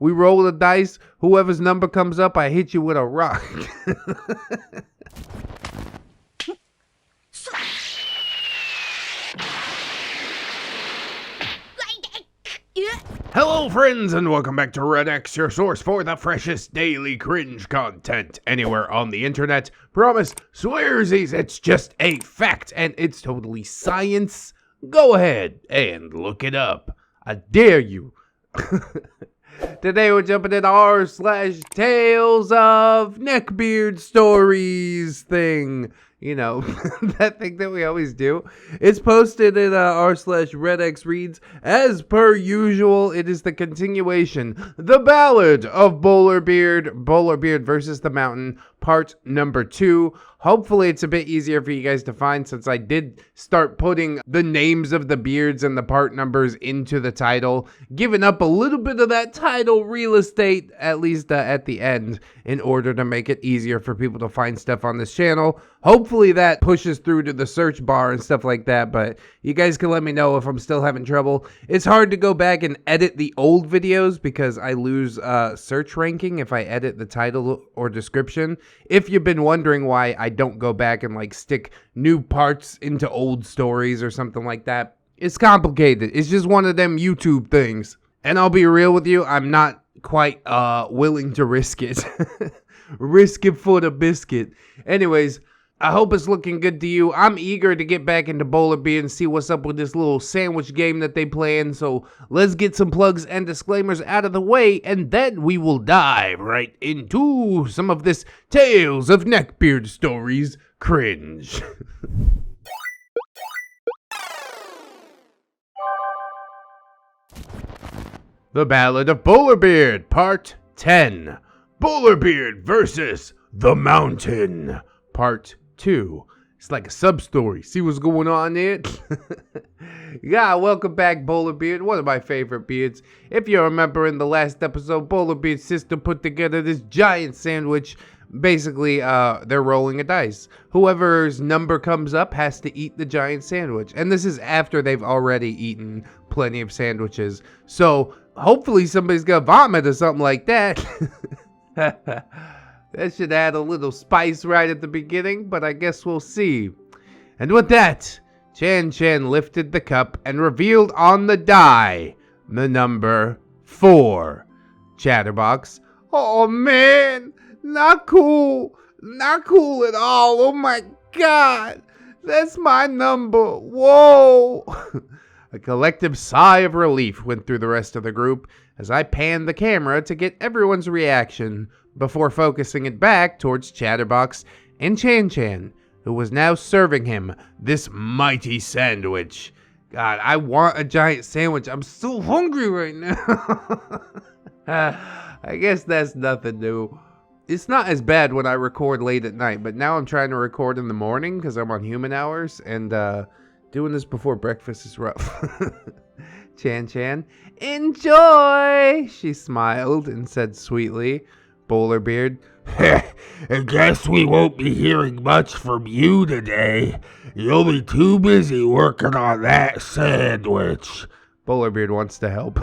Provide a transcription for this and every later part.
We roll the dice. Whoever's number comes up, I hit you with a rock. Hello friends, and welcome back to ReddX, your source for the freshest daily cringe content anywhere on the internet. Promise, swearsies, it's just a fact, and it's totally science. Go ahead and look it up. I dare you. Today we're jumping in r/tales of NeckbeardStories thing. You know, that thing that we always do. It's posted in r/ReddX reads. As per usual, it is the continuation. The Ballad of Bowlerbeard. Bowlerbeard versus the Mountain. Part number 2. Hopefully it's a bit easier for you guys to find since I did start putting the names of the beards and the part numbers into the title. Giving up a little bit of that title real estate, at least at the end, in order to make it easier for people to find stuff on this channel. Hopefully that pushes through to the search bar and stuff like that, but you guys can let me know if I'm still having trouble. It's hard to go back and edit the old videos because I lose search ranking if I edit the title or description. If you've been wondering why I don't go back and like stick new parts into old stories or something like that, it's complicated. It's just one of them YouTube things. And I'll be real with you, I'm not quite willing to risk it. Risk it for the biscuit. Anyways, I hope it's looking good to you. I'm eager to get back into Bowlerbeard and see what's up with this little sandwich game that they playing. So let's get some plugs and disclaimers out of the way, and then we will dive right into some of this Tales of NeckbeardStories cringe. The Ballad of Bowlerbeard, Part 10. Bowlerbeard versus the Mountain, Part 2. It's like a sub-story. See what's going on there? Yeah, welcome back, Bowlerbeard, one of my favorite beards. If you remember in the last episode, Bowlerbeard's sister put together this giant sandwich. Basically, they're rolling a dice. Whoever's number comes up has to eat the giant sandwich. And this is after they've already eaten plenty of sandwiches. So, hopefully somebody's gonna vomit or something like that. That should add a little spice right at the beginning, but I guess we'll see. And with that, Chan Chan lifted the cup and revealed on the die the number 4. Chatterbox. Oh man, not cool. Not cool at all. Oh my god, that's my number. Whoa. A collective sigh of relief went through the rest of the group as I panned the camera to get everyone's reaction before focusing it back towards Chatterbox and Chan Chan, who was now serving him this mighty sandwich. God, I want a giant sandwich. I'm so hungry right now. I guess that's nothing new. It's not as bad when I record late at night, but now I'm trying to record in the morning because I'm on human hours, and doing this before breakfast is rough. Chan Chan, enjoy! She smiled and said sweetly. Bowlerbeard, I guess we won't be hearing much from you today. You'll be too busy working on that sandwich. Bowlerbeard wants to help.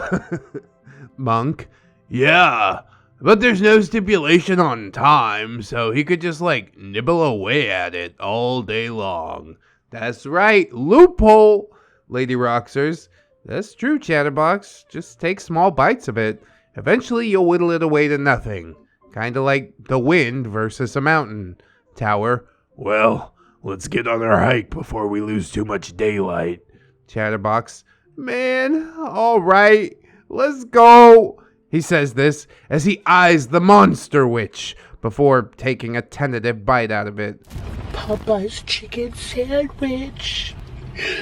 Monk, yeah, but there's no stipulation on time, so he could just like nibble away at it all day long. That's right, loophole. Lady Aroxxors, that's true, Chatterbox. Just take small bites of it. Eventually you'll whittle it away to nothing. Kinda like the wind versus a mountain. Tower, well, let's get on our hike before we lose too much daylight. Chatterbox, man, alright, let's go. He says this as he eyes the monster witch before taking a tentative bite out of it. Popeye's chicken sandwich.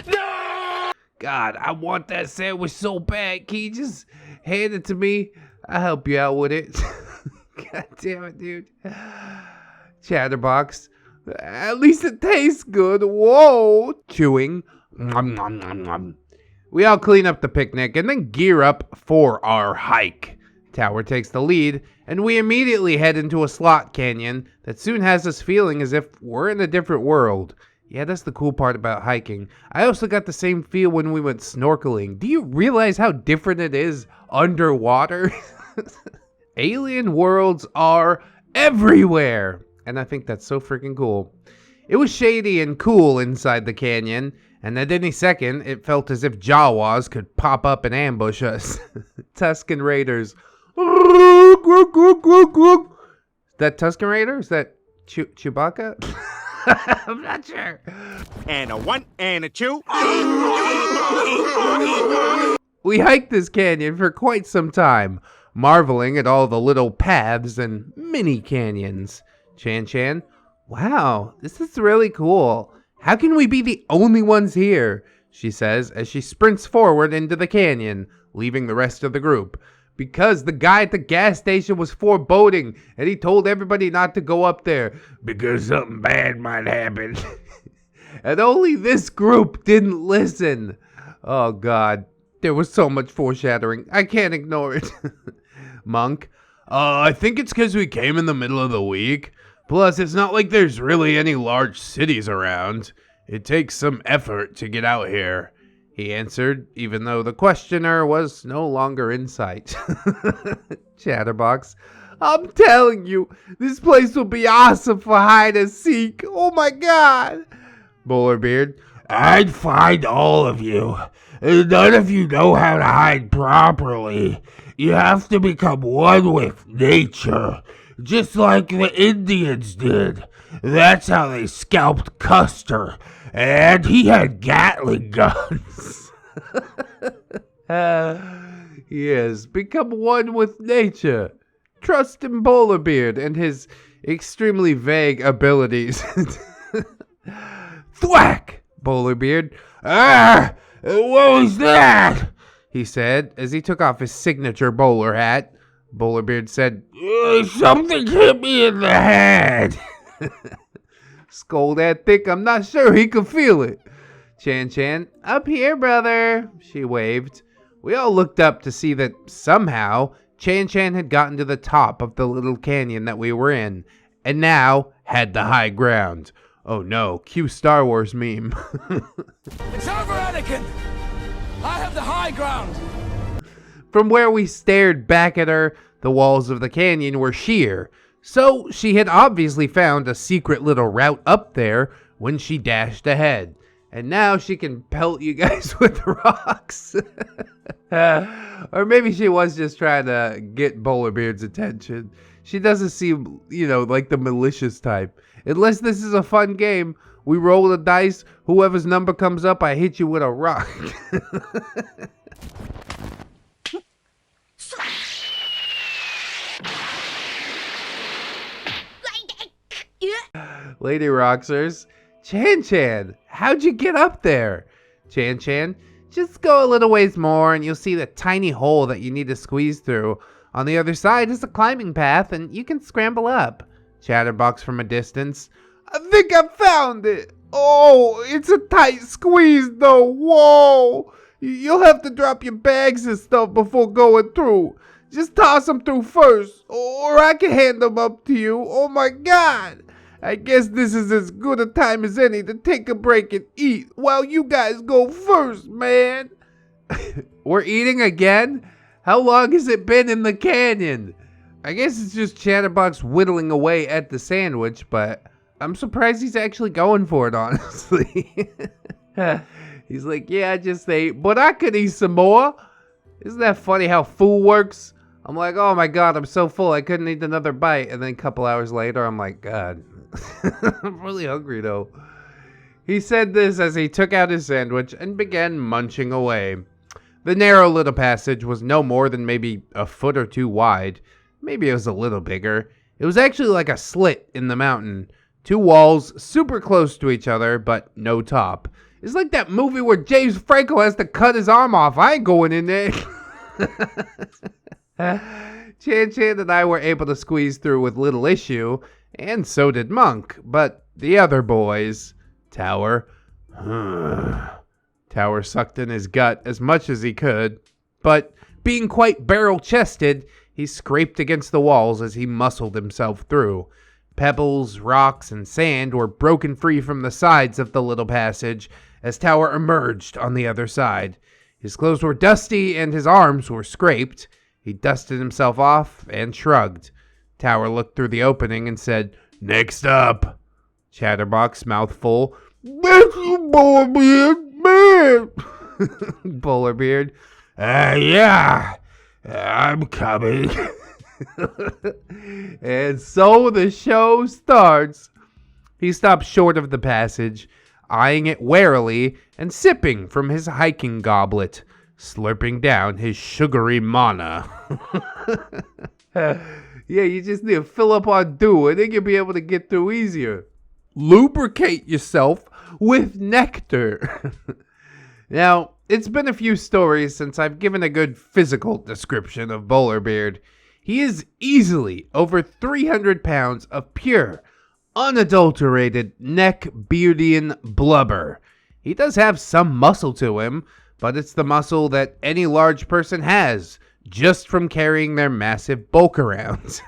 No! God, I want that sandwich so bad. Can you just hand it to me? I'll help you out with it. God damn it, dude. Chatterbox, at least it tastes good. Whoa. Chewing. Nom, nom, nom, nom. We all clean up the picnic and then gear up for our hike. Tower takes the lead, and we immediately head into a slot canyon that soon has us feeling as if we're in a different world. Yeah, that's the cool part about hiking. I also got the same feel when we went snorkeling. Do you realize how different it is underwater? Alien worlds are everywhere. And I think that's so freaking cool. It was shady and cool inside the canyon, and at any second, it felt as if Jawas could pop up and ambush us. Tusken Raiders. Is that Tusken Raider? Is that Chewbacca? I'm not sure. And a 1 and a 2. We hiked this canyon for quite some time, marveling at all the little paths and mini canyons. Chan, wow, this is really cool. How can we be the only ones here? She says as she sprints forward into the canyon, leaving the rest of the group. Because the guy at the gas station was foreboding, and he told everybody not to go up there, because something bad might happen. And only this group didn't listen. Oh God, there was so much foreshadowing. I can't ignore it. Monk, I think it's because we came in the middle of the week. Plus, it's not like there's really any large cities around. It takes some effort to get out here, he answered, even though the questioner was no longer in sight. Chatterbox, I'm telling you, this place will be awesome for hide and seek. Oh my God. Bowlerbeard, I'd find all of you. None of you know how to hide properly. You have to become one with nature. Just like the Indians did. That's how they scalped Custer. And he had Gatling guns. Yes, become one with nature. Trust in Bowlerbeard and his extremely vague abilities. Thwack! Bowlerbeard. Ah! What was that? He said as he took off his signature bowler hat. Bowlerbeard said, something hit me in the head. Scold that thick, I'm not sure he could feel it. Chan, up here, brother, she waved. We all looked up to see that somehow Chan had gotten to the top of the little canyon that we were in, and now had the high ground. Oh no, cue Star Wars meme. It's over, Anakin! I have the high ground! From where we stared back at her, the walls of the canyon were sheer, so she had obviously found a secret little route up there when she dashed ahead. And now she can pelt you guys with rocks. Or maybe she was just trying to get Bowlerbeard's attention. She doesn't seem, like the malicious type. Unless this is a fun game, we roll the dice, whoever's number comes up, I hit you with a rock. Lady Aroxxors, Chan, how'd you get up there? Chan, just go a little ways more and you'll see the tiny hole that you need to squeeze through. On the other side is a climbing path and you can scramble up. Chatterbox from a distance, I think I found it. Oh, it's a tight squeeze though. Whoa, you'll have to drop your bags and stuff before going through. Just toss them through first, or I can hand them up to you. Oh my God. I guess this is as good a time as any to take a break and eat while you guys go first, man. We're eating again? How long has it been in the canyon? I guess it's just Chatterbox whittling away at the sandwich, but I'm surprised he's actually going for it, honestly. He's like, yeah, I just ate, but I could eat some more. Isn't that funny how food works? I'm like, oh my God, I'm so full, I couldn't eat another bite. And then a couple hours later, I'm like, God, I'm really hungry though. He said this as he took out his sandwich and began munching away. The narrow little passage was no more than maybe a foot or two wide. Maybe it was a little bigger. It was actually like a slit in the mountain. Two walls super close to each other, but no top. It's like that movie where James Franco has to cut his arm off. I ain't going in there. Chan and I were able to squeeze through with little issue, and so did Monk. But the other boys... Tower... Tower sucked in his gut as much as he could, but being quite barrel-chested, he scraped against the walls as he muscled himself through. Pebbles, rocks, and sand were broken free from the sides of the little passage as Tower emerged on the other side. His clothes were dusty and his arms were scraped. He dusted himself off and shrugged. Tower looked through the opening and said, "Next up." Chatterbox, mouth full, "That's you, Bowlerbeard, man." Bowlerbeard, "Yeah, I'm coming." And so the show starts. He stops short of the passage, eyeing it warily and sipping from his hiking goblet, slurping down his sugary mana. Yeah, you just need to fill up on dew and then you'll be able to get through easier. Lubricate yourself with nectar. Now, it's been a few stories since I've given a good physical description of Bowlerbeard. He is easily over 300 pounds of pure, unadulterated neckbeardian blubber. He does have some muscle to him, but it's the muscle that any large person has just from carrying their massive bulk around.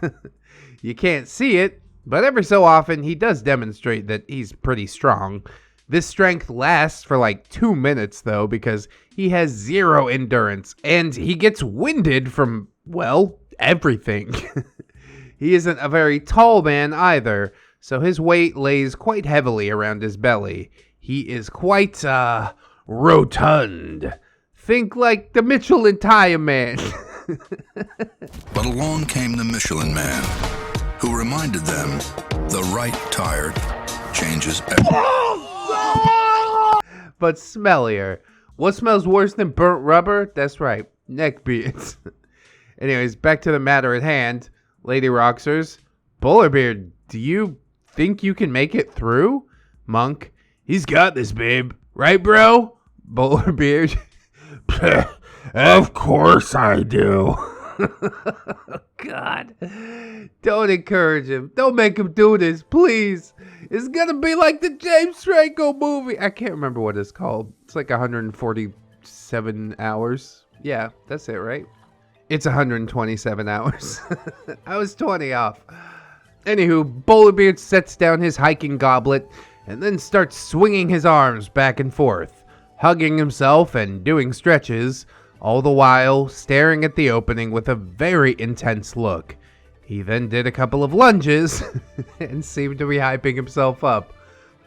You can't see it, but every so often he does demonstrate that he's pretty strong. This strength lasts for like 2 minutes though, because he has zero endurance and he gets winded from, well, everything. He isn't a very tall man either, so his weight lays quite heavily around his belly. He is quite, rotund. Think like the Michelin Tire Man. But along came the Michelin Man, who reminded them the right tire changes everything. But smellier. What smells worse than burnt rubber? That's right, neckbeards. Anyways, back to the matter at hand. Lady Aroxxors, Bowlerbeard, do you think you can make it through? Monk, he's got this, babe. Right, bro? Bowlerbeard, Of course I do. God, don't encourage him. Don't make him do this, please. It's gonna be like the James Franco movie. I can't remember what it's called. It's like 147 hours. Yeah, that's it, right? It's 127 hours. I was 20 off. Anywho, Bowlerbeard sets down his hiking goblet and then starts swinging his arms back and forth, hugging himself and doing stretches, all the while staring at the opening with a very intense look. He then did a couple of lunges and seemed to be hyping himself up.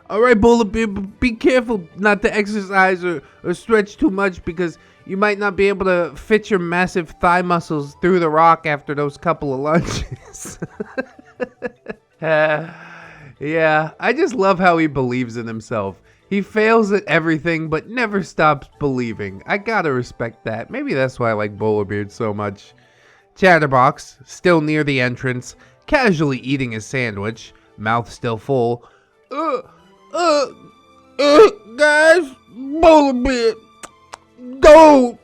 Alright, Bowlerbeard, be careful not to exercise or stretch too much because you might not be able to fit your massive thigh muscles through the rock after those couple of lunges. Yeah, I just love how he believes in himself. He fails at everything, but never stops believing. I gotta respect that. Maybe that's why I like Bowlerbeard so much. Chatterbox, still near the entrance, casually eating his sandwich, mouth still full. Guys, Bowlerbeard, don't!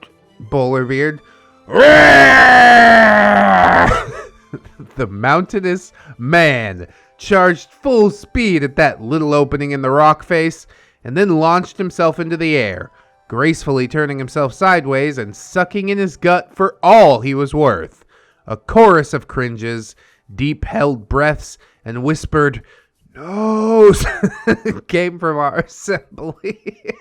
Bowlerbeard. The mountainous man charged full speed at that little opening in the rock face, and then launched himself into the air, gracefully turning himself sideways and sucking in his gut for all he was worth. A chorus of cringes, deep-held breaths, and whispered "Noes" came from our assembly.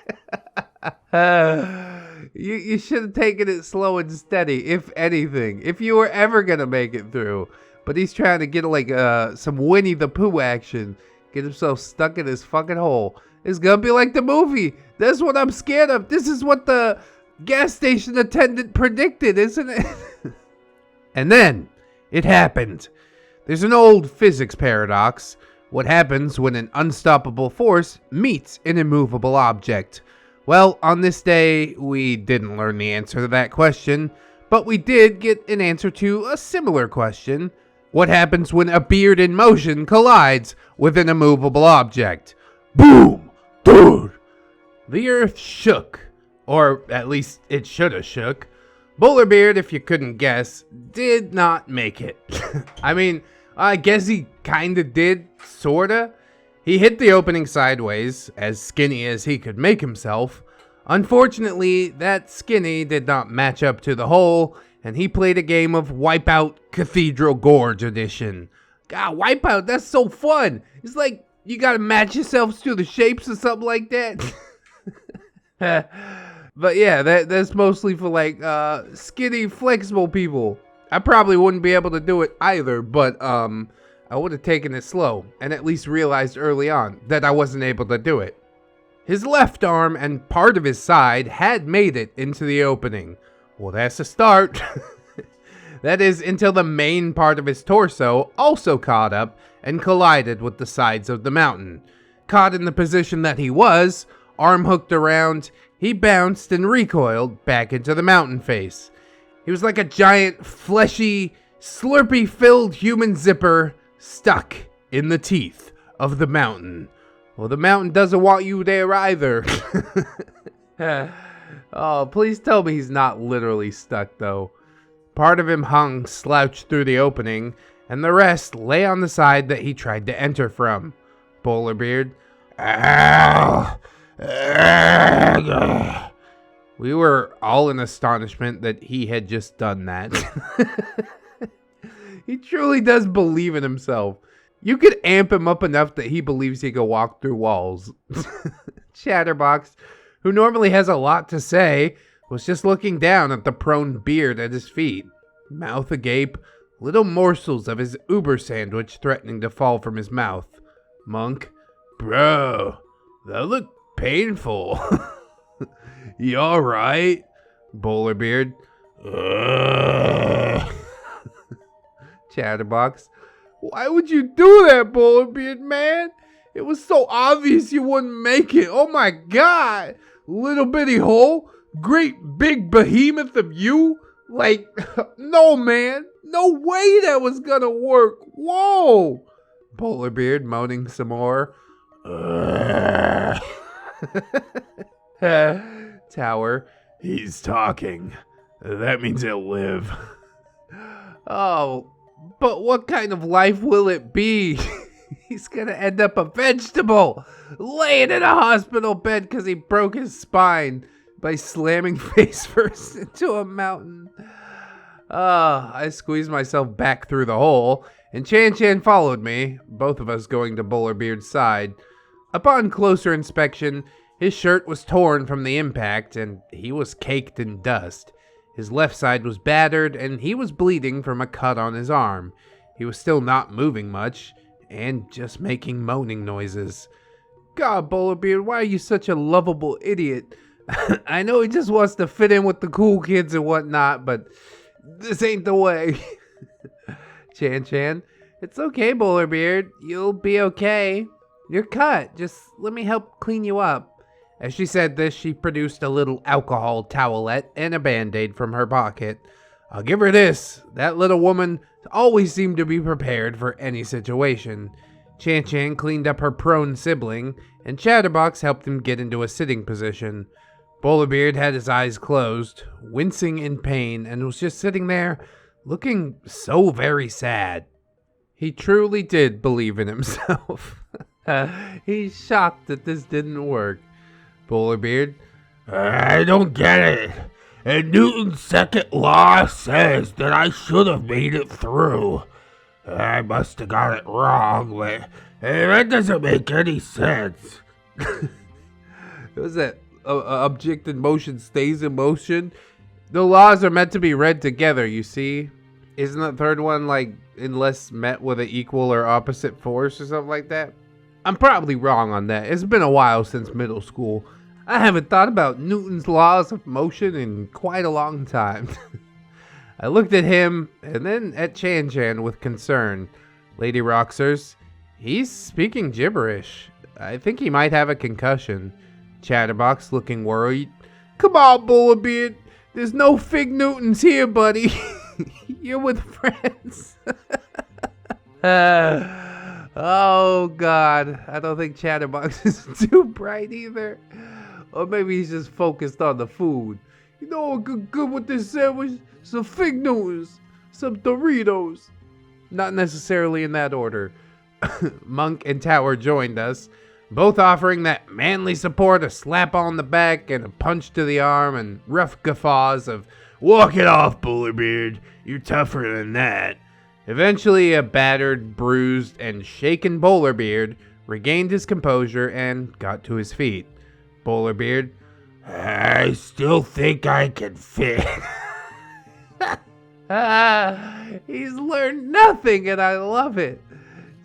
You should have taken it slow and steady, if anything, if you were ever going to make it through. But he's trying to get like some Winnie the Pooh action, get himself stuck in his fucking hole. It's gonna be like the movie. That's what I'm scared of. This is what the gas station attendant predicted, isn't it? And then it happened. There's an old physics paradox. What happens when an unstoppable force meets an immovable object? Well, on this day, we didn't learn the answer to that question, but we did get an answer to a similar question. What happens when a beard in motion collides with an immovable object? Boom! Dude! The earth shook, or at least it should have shook. Bowlerbeard, if you couldn't guess, did not make it. I mean, I guess he kinda did, sorta. He hit the opening sideways, as skinny as he could make himself. Unfortunately, that skinny did not match up to the hole, and he played a game of Wipeout Cathedral Gorge Edition. God, Wipeout, that's so fun! It's like, you gotta match yourselves to the shapes or something like that. But yeah, that's mostly for like skinny, flexible people. I probably wouldn't be able to do it either, but I would have taken it slow and at least realized early on that I wasn't able to do it. His left arm and part of his side had made it into the opening. Well, that's a start. That is until the main part of his torso also caught up and collided with the sides of the mountain. Caught in the position that he was, arm hooked around, he bounced and recoiled back into the mountain face. He was like a giant, fleshy, slurpy-filled human zipper stuck in the teeth of the mountain. Well, the mountain doesn't want you there either. Oh, please tell me he's not literally stuck, though. Part of him hung slouched through the opening, and the rest lay on the side that he tried to enter from. Bowlerbeard. Ow! We were all in astonishment that he had just done that. He truly does believe in himself. You could amp him up enough that he believes he can walk through walls. Chatterbox, who normally has a lot to say, was just looking down at the prone beard at his feet, mouth agape, little morsels of his Uber sandwich threatening to fall from his mouth. Monk. Bro, that looked painful. You alright? Bowlerbeard. Chatterbox. Why would you do that, Bowlerbeard, man? It was so obvious you wouldn't make it. Oh my god. Little bitty hole. Great big behemoth of you. Like, no man. No way that was gonna work. Whoa. Bowlerbeard moaning some more. Tower. He's talking. That means he'll live. Oh, but what kind of life will it be? He's gonna end up a vegetable, laying in a hospital bed because he broke his spine by slamming face first into a mountain. I squeezed myself back through the hole, and Chan followed me, both of us going to Bowlerbeard's side. Upon closer inspection, his shirt was torn from the impact, and he was caked in dust. His left side was battered, and he was bleeding from a cut on his arm. He was still not moving much, and just making moaning noises. God, Bowlerbeard, why are you such a lovable idiot? I know he just wants to fit in with the cool kids and whatnot, but this ain't the way. Chan, it's okay, Bowlerbeard. You'll be okay. You're cut. Just let me help clean you up. As she said this, she produced a little alcohol towelette and a band-aid from her pocket. I'll give her this. That little woman always seemed to be prepared for any situation. Chan cleaned up her prone sibling, and Chatterbox helped him get into a sitting position. Bowlerbeard had his eyes closed, wincing in pain, and was just sitting there, looking so very sad. He truly did believe in himself. He's shocked that this didn't work. Bowlerbeard. I don't get it. And Newton's second law says that I should have made it through. I must have got it wrong, but that doesn't make any sense. Was that object in motion stays in motion? The laws are meant to be read together, you see. Isn't the third one like unless met with an equal or opposite force or something like that? I'm probably wrong on that. It's been a while since middle school. I haven't thought about Newton's laws of motion in quite a long time. I looked at him and then at Chan with concern. Lady Aroxxors, he's speaking gibberish. I think he might have a concussion. Chatterbox looking worried. Come on, Bowlerbeard. There's no Fig Newtons here, buddy. You're with friends. Oh, God. I don't think Chatterbox is too bright either. Or maybe he's just focused on the food. You know what good with this sandwich? Some Fig Newtons. Some Doritos. Not necessarily in that order. Monk and Tower joined us, both offering that manly support, a slap on the back and a punch to the arm, and rough guffaws of, walk it off, Bowlerbeard. You're tougher than that. Eventually, a battered, bruised, and shaken Bowlerbeard regained his composure and got to his feet. Bowlerbeard, I still think I can fit. He's learned nothing and I love it.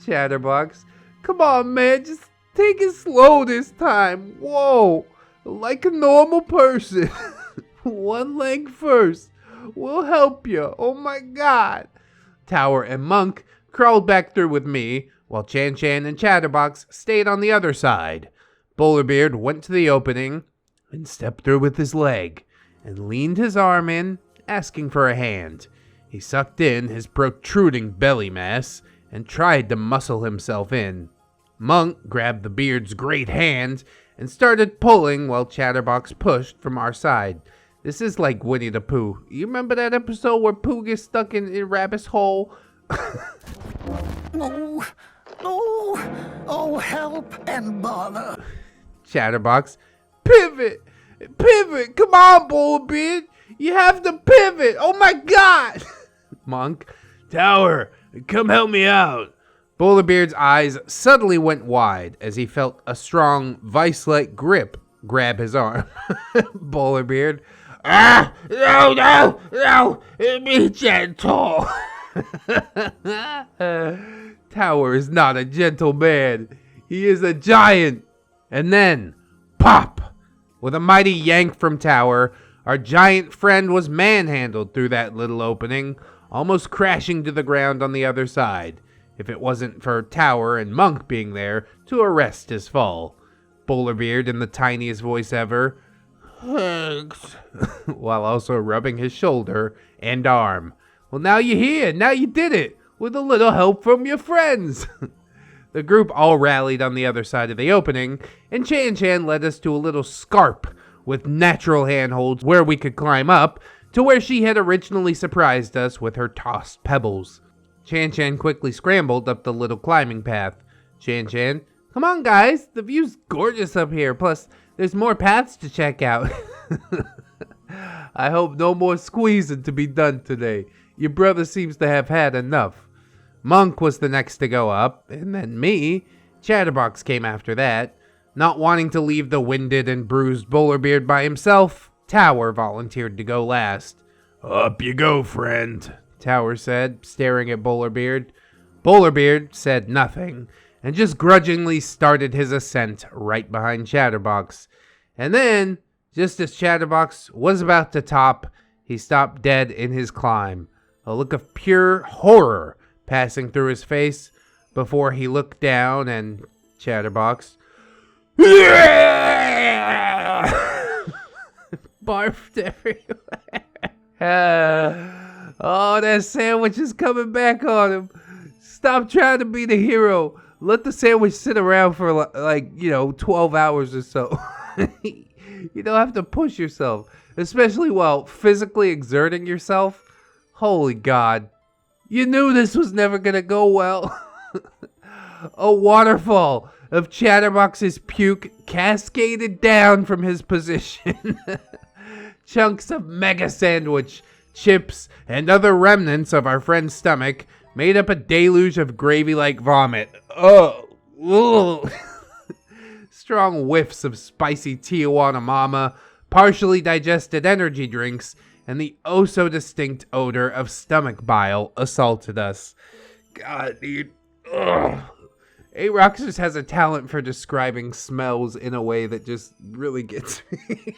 Chatterbox, come on, man, just take it slow this time. Whoa, like a normal person. One leg first. We'll help you. Oh my God. Tower and Monk crawled back through with me, while Chan Chan and Chatterbox stayed on the other side. Bowlerbeard went to the opening and stepped through with his leg and leaned his arm in, asking for a hand. He sucked in his protruding belly mass and tried to muscle himself in. Monk grabbed the beard's great hand and started pulling while Chatterbox pushed from our side. This is like Winnie the Pooh. You remember that episode where Pooh gets stuck in Rabbit's hole? No, oh, help and bother. Chatterbox, pivot, come on, Bowlerbeard. You have to pivot. Oh my God. Monk, Tower, come help me out. Bowlerbeard's eyes suddenly went wide as he felt a strong, vice-like grip grab his arm. Bowlerbeard, No, be gentle. Tower is not a gentle man. He is a giant. And then, pop! With a mighty yank from Tower, our giant friend was manhandled through that little opening, almost crashing to the ground on the other side, if it wasn't for Tower and Monk being there to arrest his fall. Bowlerbeard, in the tiniest voice ever, thanks, while also rubbing his shoulder and arm. Well, now you're here. Now you did it. With a little help from your friends. The group all rallied on the other side of the opening, and Chan Chan led us to a little scarp with natural handholds where we could climb up to where she had originally surprised us with her tossed pebbles. Chan Chan quickly scrambled up the little climbing path. Chan Chan, come on guys, the view's gorgeous up here, plus there's more paths to check out. I hope no more squeezing to be done today. Your brother seems to have had enough. Monk was the next to go up, and then me. Chatterbox came after that. Not wanting to leave the winded and bruised Bowlerbeard by himself, Tower volunteered to go last. Up you go, friend, Tower said, staring at Bowlerbeard. Bowlerbeard said nothing, and just grudgingly started his ascent right behind Chatterbox. And then, just as Chatterbox was about to top, he stopped dead in his climb, a look of pure horror passing through his face before he looked down and Chatterbox barfed everywhere. Oh, that sandwich is coming back on him. Stop trying to be the hero. Let the sandwich sit around for 12 hours or so. You don't have to push yourself, especially while physically exerting yourself. Holy God. You knew this was never gonna go well. A waterfall of Chatterbox's puke cascaded down from his position. Chunks of mega sandwich, chips, and other remnants of our friend's stomach made up a deluge of gravy-like vomit. Ugh. Strong whiffs of spicy Tijuana Mama, partially digested energy drinks, and the oh-so-distinct odor of stomach bile assaulted us. God, dude. Ugh. Aroxxors has a talent for describing smells in a way that just really gets me.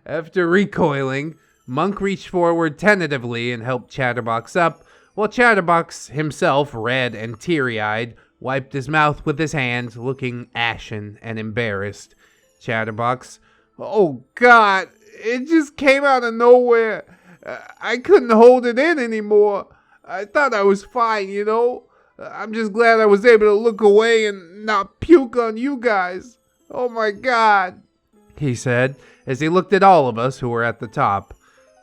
After recoiling, Monk reached forward tentatively and helped Chatterbox up, while Chatterbox, himself red and teary-eyed, wiped his mouth with his hand, looking ashen and embarrassed. Chatterbox, oh God, it just came out of nowhere. I couldn't hold it in anymore. I thought I was fine, you know? I'm just glad I was able to look away and not puke on you guys. Oh my God, he said, as he looked at all of us who were at the top.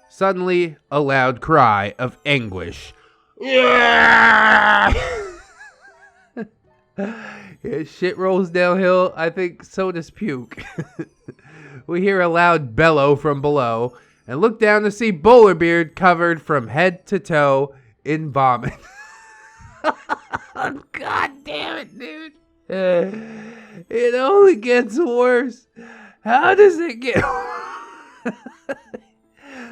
Suddenly, a loud cry of anguish. Yeah! As shit rolls downhill, I think so does puke. We hear a loud bellow from below and look down to see Bowlerbeard covered from head to toe in vomit. God damn it, dude. It only gets worse. How does it get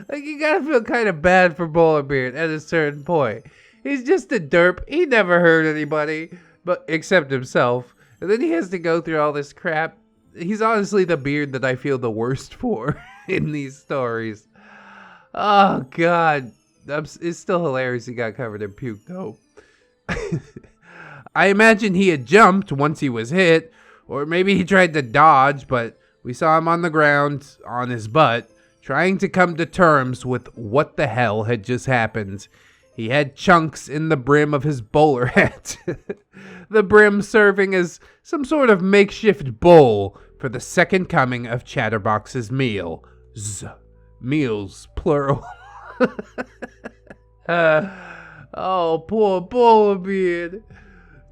Like, you gotta feel kind of bad for Bowlerbeard at a certain point. He's just a derp. He never hurt anybody, but except himself. And then he has to go through all this crap. He's honestly the beard that I feel the worst for in these stories. Oh, God. It's still hilarious he got covered in puke, though. I imagine he had jumped once he was hit, or maybe he tried to dodge, but we saw him on the ground, on his butt, trying to come to terms with what the hell had just happened. He had chunks in the brim of his bowler hat. The brim serving as some sort of makeshift bowl for the second coming of Chatterbox's meal. Meals, plural. Oh, poor Bowlerbeard.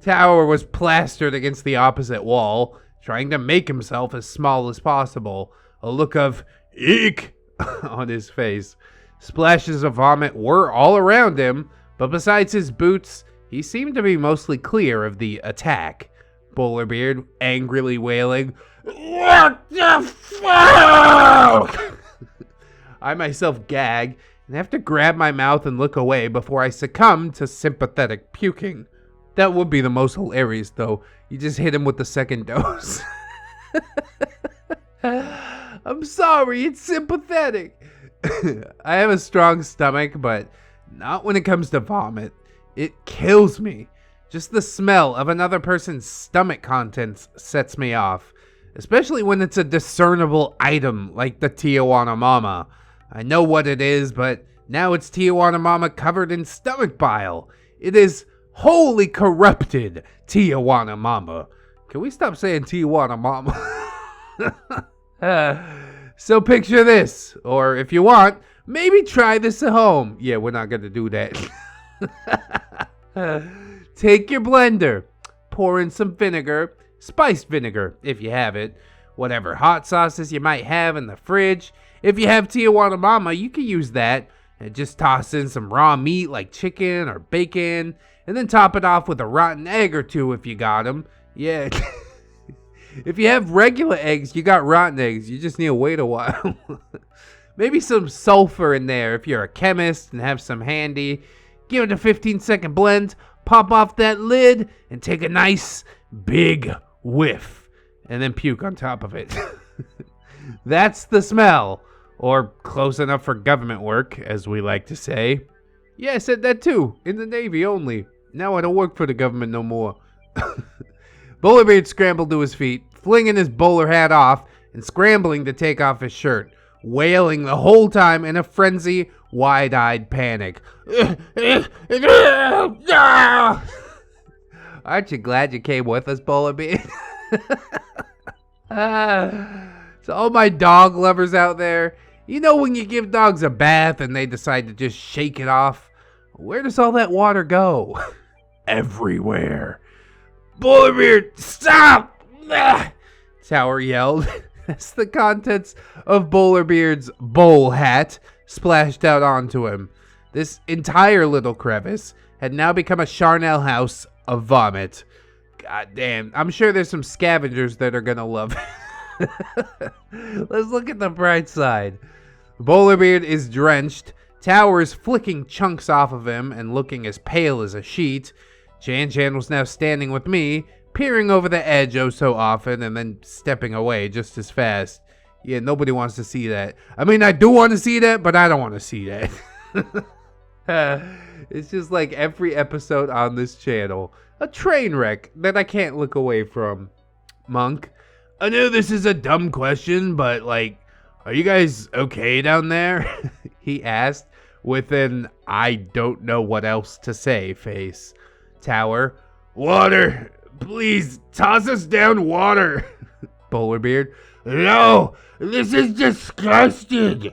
Tower was plastered against the opposite wall, trying to make himself as small as possible. A look of eek on his face. Splashes of vomit were all around him, but besides his boots, he seemed to be mostly clear of the attack. Bowlerbeard angrily wailing, "What the fuck?" I myself gag and have to grab my mouth and look away before I succumb to sympathetic puking. That would be the most hilarious, though. You just hit him with the second dose. I'm sorry, it's sympathetic. I have a strong stomach, but not when it comes to vomit. It kills me. Just the smell of another person's stomach contents sets me off, especially when it's a discernible item like the Tijuana Mama. I know what it is, but now it's Tijuana Mama covered in stomach bile. It is wholly corrupted Tijuana Mama. Can we stop saying Tijuana Mama? So picture this, or if you want, maybe try this at home. Yeah, we're not gonna do that. Take your blender, pour in some vinegar, spiced vinegar if you have it, whatever hot sauces you might have in the fridge. If you have Tijuana Mama, you can use that, and just toss in some raw meat like chicken or bacon, and then top it off with a rotten egg or two if you got them. Yeah. If you have regular eggs, you got rotten eggs. You just need to wait a while. Maybe some sulfur in there if you're a chemist and have some handy. Give it a 15-second blend, pop off that lid, and take a nice big whiff. And then puke on top of it. That's the smell. Or close enough for government work, as we like to say. Yeah, I said that too. In the Navy only. Now I don't work for the government no more. Bowlerbeard scrambled to his feet, flinging his bowler hat off and scrambling to take off his shirt, wailing the whole time in a frenzy, wide-eyed panic. Aren't you glad you came with us, Bowlerbeard? So all my dog lovers out there, you know when you give dogs a bath and they decide to just shake it off? Where does all that water go? Everywhere. Bowlerbeard, stop! Tower yelled as the contents of Bowlerbeard's bowl hat splashed out onto him. This entire little crevice had now become a charnel house of vomit. God damn, I'm sure there's some scavengers that are gonna love it. Let's look at the bright side. Bowlerbeard is drenched, Tower is flicking chunks off of him and looking as pale as a sheet. Chan was now standing with me, peering over the edge oh so often and then stepping away just as fast. Yeah, nobody wants to see that. I mean, I do want to see that, but I don't want to see that. It's just like every episode on this channel. A train wreck that I can't look away from. Monk, I know this is a dumb question, but like, are you guys okay down there? He asked with an I don't know what else to say face. Tower, water, please toss us down water. Bowlerbeard, no, this is disgusting.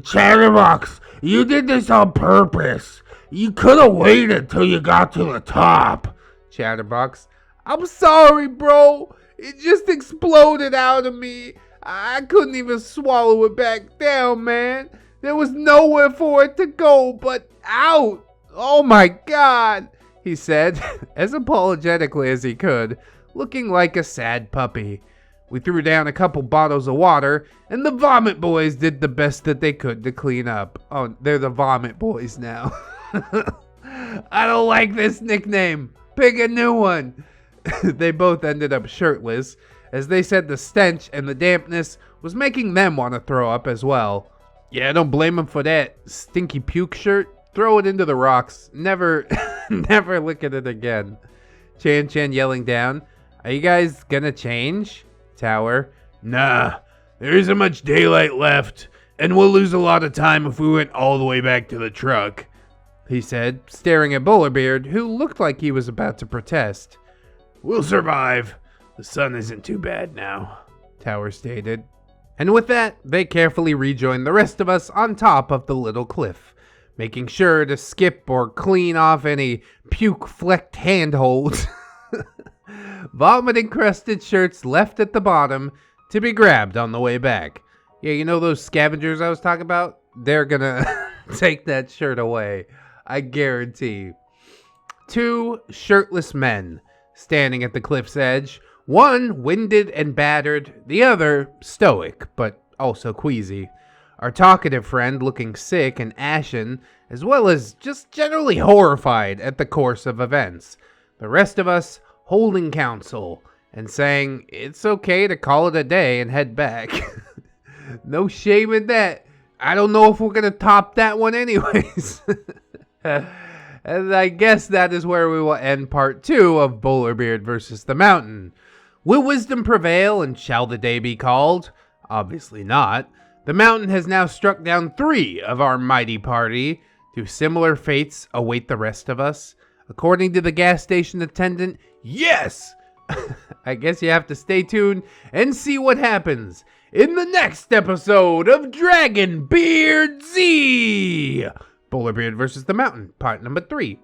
Chatterbox, you did this on purpose. You could have waited till you got to the top. Chatterbox, I'm sorry, bro. It just exploded out of me. I couldn't even swallow it back down, man. There was nowhere for it to go but out. Oh my God, he said, as apologetically as he could, looking like a sad puppy. We threw down a couple bottles of water, and the Vomit Boys did the best that they could to clean up. Oh, they're the Vomit Boys now. I don't like this nickname. Pick a new one. They both ended up shirtless, as they said the stench and the dampness was making them want to throw up as well. Yeah, I don't blame them for that. Stinky puke shirt, throw it into the rocks. Never, never look at it again. Chan yelling down, are you guys gonna change? Tower, Nah, there isn't much daylight left, and we'll lose a lot of time if we went all the way back to the truck, he said, staring at Bowlerbeard, who looked like he was about to protest. We'll survive. The sun isn't too bad now, Tower stated. And with that, they carefully rejoined the rest of us on top of the little cliff, making sure to skip or clean off any puke-flecked handholds. Vomit-encrusted shirts left at the bottom to be grabbed on the way back. Yeah, you know those scavengers I was talking about? They're gonna take that shirt away, I guarantee. 2 shirtless men standing at the cliff's edge, one winded and battered, the other stoic, but also queasy. Our talkative friend looking sick and ashen, as well as just generally horrified at the course of events. The rest of us holding counsel and saying it's okay to call it a day and head back. No shame in that. I don't know if we're gonna top that one anyways. And I guess that is where we will end part 2 of Bowlerbeard versus the Mountain. Will wisdom prevail and shall the day be called? Obviously not. The Mountain has now struck down 3 of our mighty party. Do similar fates await the rest of us? According to the gas station attendant, yes! I guess you have to stay tuned and see what happens in the next episode of Dragon Beard Z! Bowlerbeard versus the Mountain, part number 3.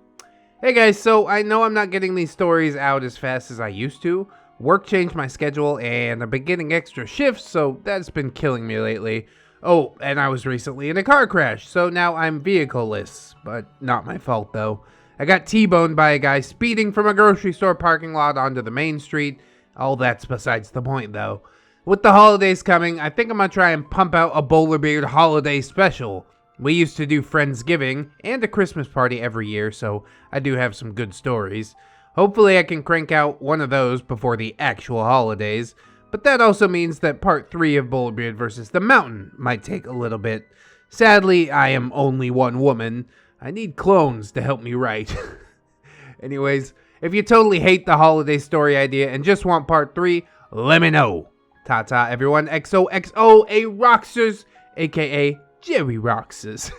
Hey guys, so I know I'm not getting these stories out as fast as I used to. Work changed my schedule and I've been getting extra shifts, so that's been killing me lately. Oh, and I was recently in a car crash, so now I'm vehicle-less, but not my fault though. I got T-boned by a guy speeding from a grocery store parking lot onto the main street. All that's besides the point though. With the holidays coming, I think I'm gonna try and pump out a Bowlerbeard holiday special. We used to do Friendsgiving and a Christmas party every year, so I do have some good stories. Hopefully I can crank out one of those before the actual holidays, but that also means that part 3 of Bowlerbeard vs. the Mountain might take a little bit. Sadly, I am only one woman. I need clones to help me write. Anyways, if you totally hate the holiday story idea and just want part 3, let me know. Ta-ta everyone, XOXO, Aroxxors, aka Jerry Roxas.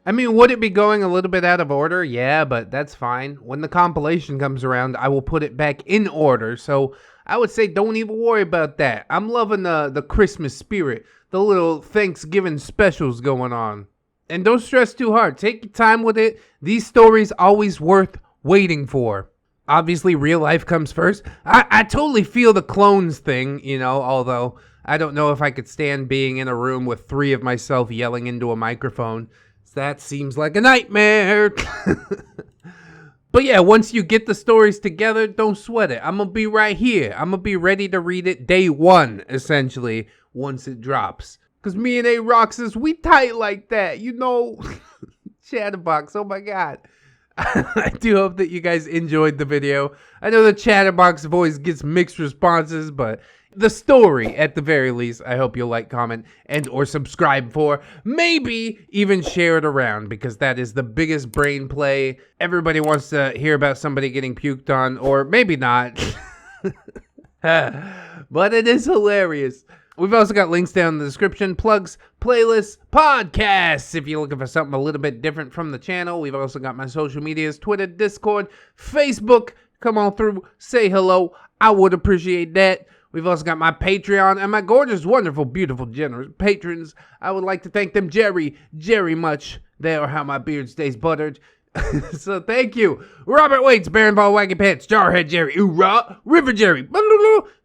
I mean, would it be going a little bit out of order? Yeah, but that's fine. When the compilation comes around, I will put it back in order, so I would say don't even worry about that. I'm loving the Christmas spirit, the little Thanksgiving specials going on. And don't stress too hard. Take your time with it. These stories always worth waiting for. Obviously, real life comes first. I totally feel the clones thing, you know, although I don't know if I could stand being in a room with 3 of myself yelling into a microphone. That seems like a nightmare. But yeah, once you get the stories together, don't sweat it. I'm going to be right here. I'm going to be ready to read it day 1, essentially, once it drops. Because me and Aroxxors, we tight like that, you know. Chatterbox, oh my god. I do hope that you guys enjoyed the video. I know the Chatterbox voice gets mixed responses, but the story, at the very least, I hope you'll like, comment, and or subscribe for. Maybe even share it around, because that is the biggest brain play. Everybody wants to hear about somebody getting puked on, or maybe not. But it is hilarious. We've also got links down in the description, plugs, playlists, podcasts, if you're looking for something a little bit different from the channel. We've also got my social medias, Twitter, Discord, Facebook. Come on through, say hello. I would appreciate that. We've also got my Patreon and my gorgeous, wonderful, beautiful, generous patrons. I would like to thank them Jerry much. They are how my beard stays buttered. So thank you. Robert Waits, Baron Ball, Waggy Pants, Jarhead Jerry, Oorah, River Jerry,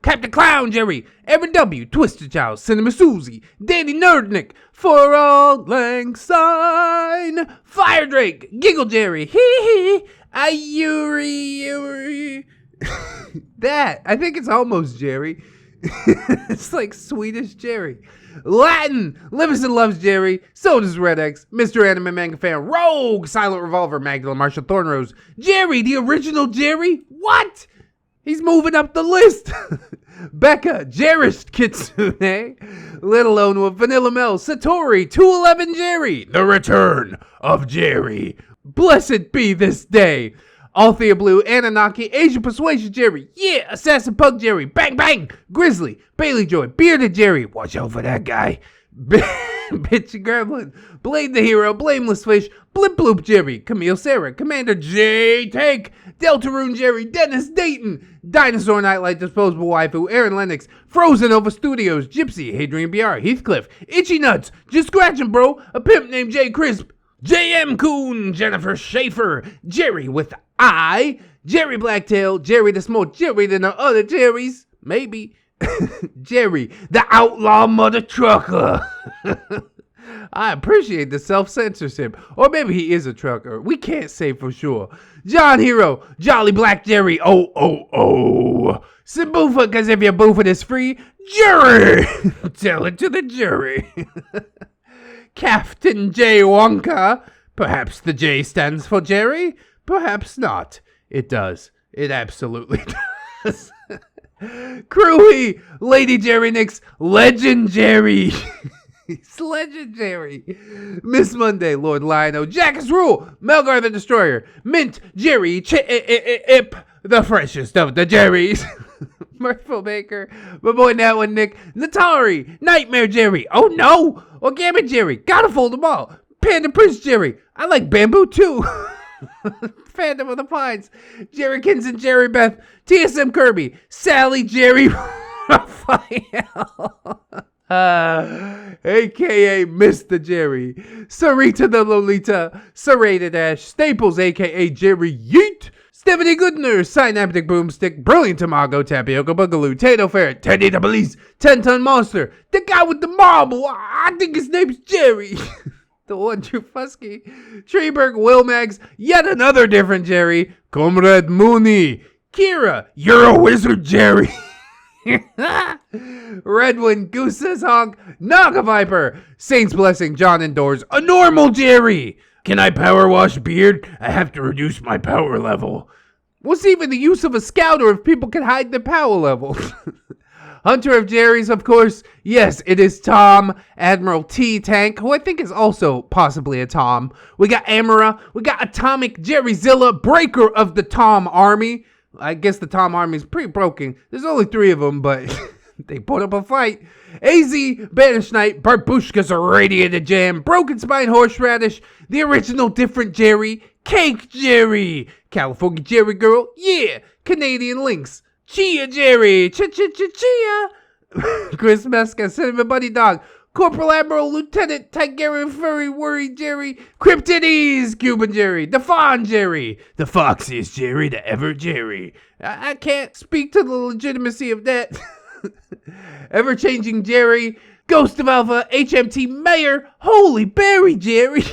Captain Clown Jerry, Evan W, Twister Child, Cinema Susie, Danny Nerdnick, For All Lang Syne, Fire Drake, Giggle Jerry, Hee Hee, Ayuri. That, I think it's almost Jerry. It's like Swedish Jerry. Latin. Livingston loves Jerry. So does ReddX. Mr. Anime Manga Fan. Rogue. Silent Revolver. Magdalene Marshall Thornrose. Jerry, the original Jerry? What? He's moving up the list. Becca, Jerish Kitsune, Little Lone Wolf, Vanilla Mel, Satori, 211 Jerry, The Return of Jerry, Blessed Be This Day, Althea Blue, Anunnaki, Asian Persuasion Jerry, yeah, Assassin Pug Jerry, Bang Bang, Grizzly, Bailey Joy, Bearded Jerry, watch out for that guy, Bitchy Gremlin, Blade the Hero, Blameless Fish, Blip Bloop Jerry, Camille Sarah, Commander J Tank, Deltarune Jerry, Dennis Dayton, Dinosaur Nightlight, Disposable Waifu, Aaron Lennox, Frozen Over Studios, Gypsy, Hadrian BR, Heathcliff, Itchy Nuts, Just Scratching Bro, a pimp named Jay Crisp, J.M. Coon, Jennifer Schaefer, Jerry with I, Jerry Blacktail, Jerry the Small Jerry than the other Jerrys, maybe, Jerry, the Outlaw Mother Trucker. I appreciate the self-censorship. Or maybe he is a trucker. We can't say for sure. John Hero, Jolly Black Jerry, oh. Simbufa, because if your boofing is free, jury! Tell it to the jury. Captain J. Wonka. Perhaps the J stands for Jerry. Perhaps not. It does. It absolutely does. Crewy, Lady Jerry Nix, Legend Jerry. It's legendary. Miss Monday, Lord Lionel, Jackass Rule, Melgar the Destroyer, Mint, Jerry, Ip, the freshest of the Jerrys. Mirthful Baker, my boy Now and Nick, Natari, Nightmare Jerry, oh no, Orgama Jerry, gotta fold them all, Panda Prince Jerry, I like bamboo too. Phantom of the Pines, Jerrykins and Jerry Beth, TSM Kirby, Sally Jerry, Raphael. AKA Mr. Jerry, Sarita the Lolita, Serrated Ash, Staples, AKA Jerry Yeet, Stephanie Goodner, Synaptic Boomstick, Brilliant Tamago, Tapioca Boogaloo, Tato Ferret, Teddy the Police, 10-Ton Monster, the guy with the marble, I think his name's Jerry. The one true Fusky, Treeberg, Wilmags, yet another different Jerry, Comrade Mooney, Kira, you're a wizard, Jerry. Redwind, Goose Says Honk, Naga Viper, Saints Blessing, John Indoors, a normal Jerry. Can I power wash beard? I have to reduce my power level. What's even the use of a scouter if people can hide their power level? Hunter of Jerry's, of course. Yes, it is Tom, Admiral T Tank, who I think is also possibly a Tom. We got Amara, we got Atomic Jerryzilla, Breaker of the Tom Army. I guess the Tom Army is pretty broken. There's only 3 of them, but they put up a fight. AZ, Banish Knight, Barbushka's Irradiated Jam, Broken Spine Horseradish, the original different Jerry, Cake Jerry, California Jerry Girl, yeah, Canadian Lynx, Chia Jerry, Chia, Chris Meska, Cinnamon Bunny Dog, Corporal Admiral Lieutenant Tigerian Furry Worry Jerry, Cryptides, Cuban Jerry, the Fawn Jerry, the Foxiest Jerry, the Ever Jerry. I can't speak to the legitimacy of that. Ever-changing Jerry, Ghost of Alpha, HMT Mayor, Holy Berry Jerry,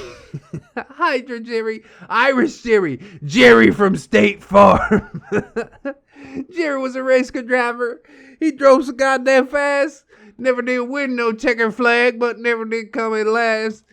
Hydra Jerry, Irish Jerry, Jerry from State Farm. Jerry was a race car driver. He drove so goddamn fast. Never did win no checker flag, but never did come in last.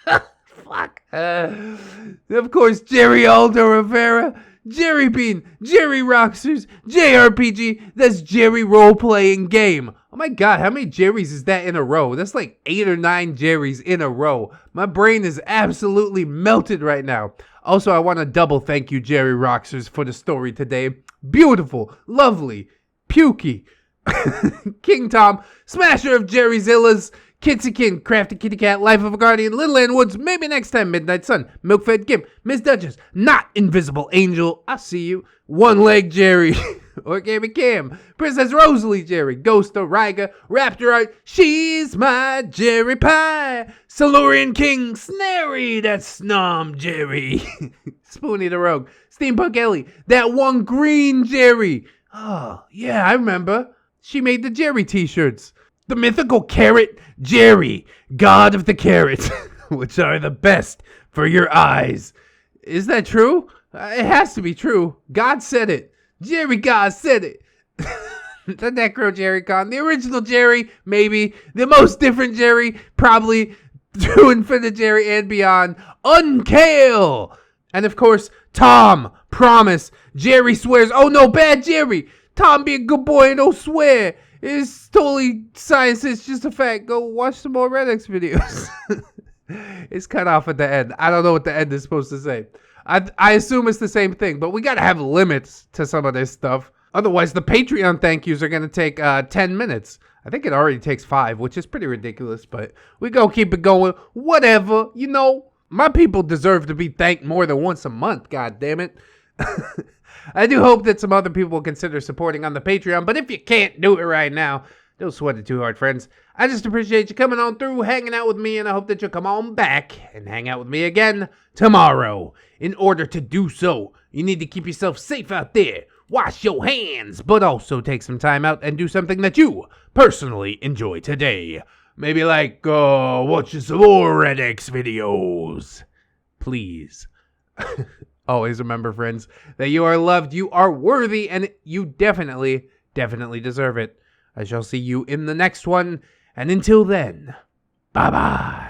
Fuck. Of course, Jerry Aldo Rivera, Jerry Bean, Jerry Roxers, JRPG, that's Jerry role-playing game. Oh my god, how many Jerrys is that in a row? That's like 8 or 9 Jerrys in a row. My brain is absolutely melted right now. Also, I want to double thank you, Jerry Roxers, for the story today. Beautiful, lovely, pukey. King Tom, Smasher of Jerry Zillas, Kitsykin, Crafty Kitty Cat, Life of a Guardian, Little Ann Woods, maybe next time, Midnight Sun, Milkfed Gimp, Miss Duchess, Not Invisible Angel, I see you, One Leg Jerry, Orgamic Cam, Princess Rosalie Jerry, Ghost of Ryga, Raptor Art, She's My Jerry Pie, Silurian King, Snary, that's Snom Jerry, Spoonie the Rogue, Steampunk Ellie, that one green Jerry, oh, yeah, I remember. She made the Jerry t-shirts. The mythical Carrot Jerry, God of the Carrots, which are the best for your eyes. Is that true? It has to be true. God said it. Jerry God said it. The Necro Jerry Con, the original Jerry, maybe. The most different Jerry, probably. To Infinite Jerry and beyond. Unkale! And of course, Tom, promise. Jerry swears. Oh no, bad Jerry. Tom be a good boy and don't swear. It's totally science. It's just a fact. Go watch some more ReddX videos. It's cut off at the end. I don't know what the end is supposed to say. I assume it's the same thing, but we gotta have limits to some of this stuff. Otherwise, the Patreon thank yous are gonna take 10 minutes. I think it already takes 5, which is pretty ridiculous, but we gonna keep it going. Whatever, you know. My people deserve to be thanked more than once a month, god damn it. I do hope that some other people will consider supporting on the Patreon, but if you can't do it right now, don't sweat it too hard, friends. I just appreciate you coming on through, hanging out with me, and I hope that you'll come on back and hang out with me again tomorrow. In order to do so, you need to keep yourself safe out there. Wash your hands, but also take some time out and do something that you personally enjoy today. Maybe like, watching some more ReddX videos. Please. Always remember, friends, that you are loved, you are worthy, and you definitely deserve it. I shall see you in the next one, and until then, bye-bye.